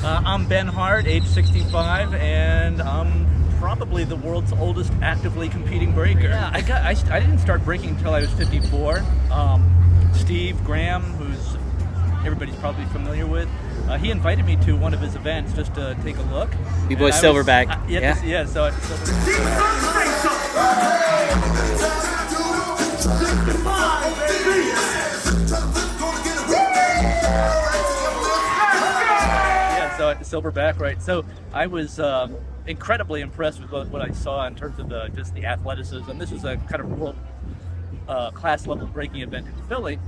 I'm Ben Hart, age 65, and I'm probably the world's oldest actively competing breaker. Yeah, I didn't start breaking until I was 54. Steve Graham, who's everybody's probably familiar with, he invited me to one of his events just to take a look. Bboy Silverback. Yeah, so it's Silverback, right? So I was incredibly impressed with what I saw in terms of just the athleticism. This was a kind of world class level breaking event in Philly,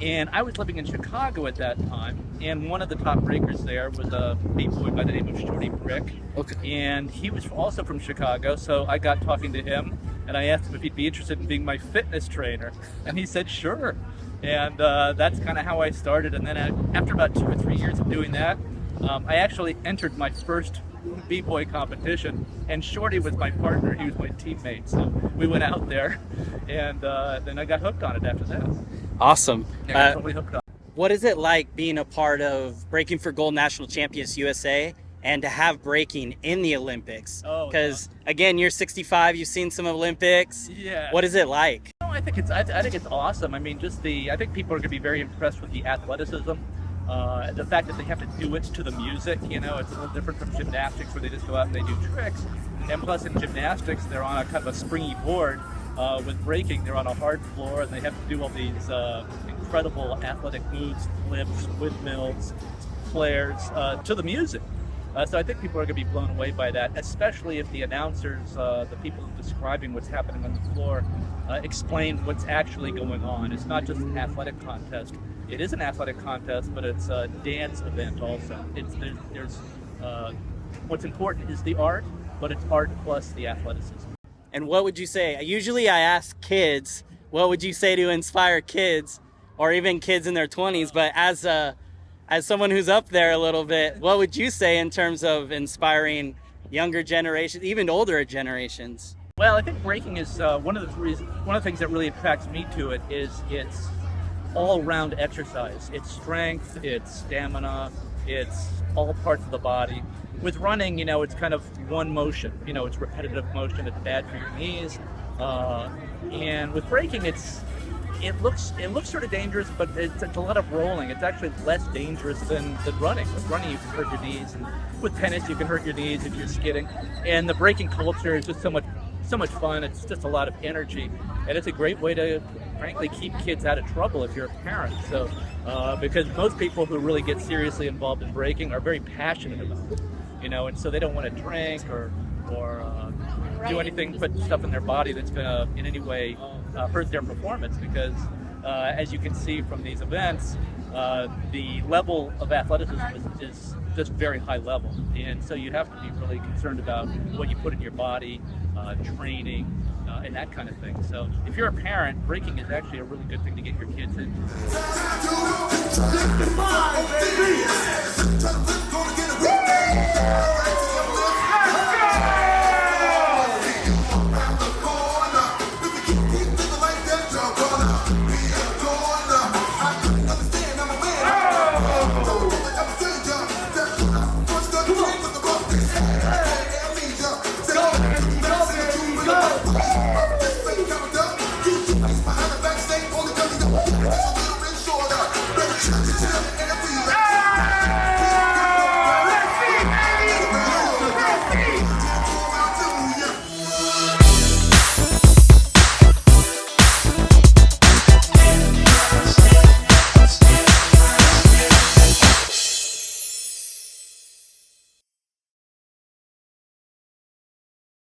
and I was living in Chicago at that time. And one of the top breakers there was a B-boy by the name of Shorty Brick. Okay. And he was also from Chicago, so I got talking to him, and I asked him if he'd be interested in being my fitness trainer, and he said sure. And that's kind of how I started. And then after about 2 or 3 years of doing that, I actually entered my first B-boy competition, and Shorty was my partner. He was my teammate, so we went out there, and then I got hooked on it after that. Awesome. Yeah, totally hooked on it. What is it like being a part of Breaking for Gold National Champions USA and to have breaking in the Olympics? Because again, you're 65, you've seen some Olympics. Yeah. What is it like? I think it's awesome. I mean, I think people are going to be very impressed with the athleticism. The fact that they have to do it to the music, it's a little different from gymnastics where they just go out and they do tricks. And plus in gymnastics, they're on a kind of a springy board. With breaking, they're on a hard floor and they have to do all these incredible athletic moves, flips, windmills, flares, to the music. So I think people are going to be blown away by that, especially if the announcers, the people describing what's happening on the floor, explain what's actually going on. It's not just an athletic contest. It is an athletic contest, but it's a dance event also. There's what's important is the art, but it's art plus the athleticism. And what would you say? Usually I ask kids, what would you say to inspire kids or even kids in their 20s? But as someone who's up there a little bit, what would you say in terms of inspiring younger generations, even older generations? Well, I think breaking is one of the things that really attracts me to it is it's all-round exercise. It's strength, it's stamina, it's all parts of the body. With running, it's kind of one motion. It's repetitive motion. It's bad for your knees. And with breaking, it looks sort of dangerous, but it's a lot of rolling. It's actually less dangerous than running. With running, you can hurt your knees, and with tennis, you can hurt your knees if you're skidding. And the breaking culture is just so much fun. It's just a lot of energy, and it's a great way to, frankly, keep kids out of trouble if you're a parent. So, because most people who really get seriously involved in breaking are very passionate about it, and so they don't want to drink or do anything, put stuff in their body that's going to in any way hurt their performance. Because as you can see from these events, the level of athleticism is just very high level, and so you have to be really concerned about what you put in your body, training, and that kind of thing. So if you're a parent, breaking is actually a really good thing to get your kids into.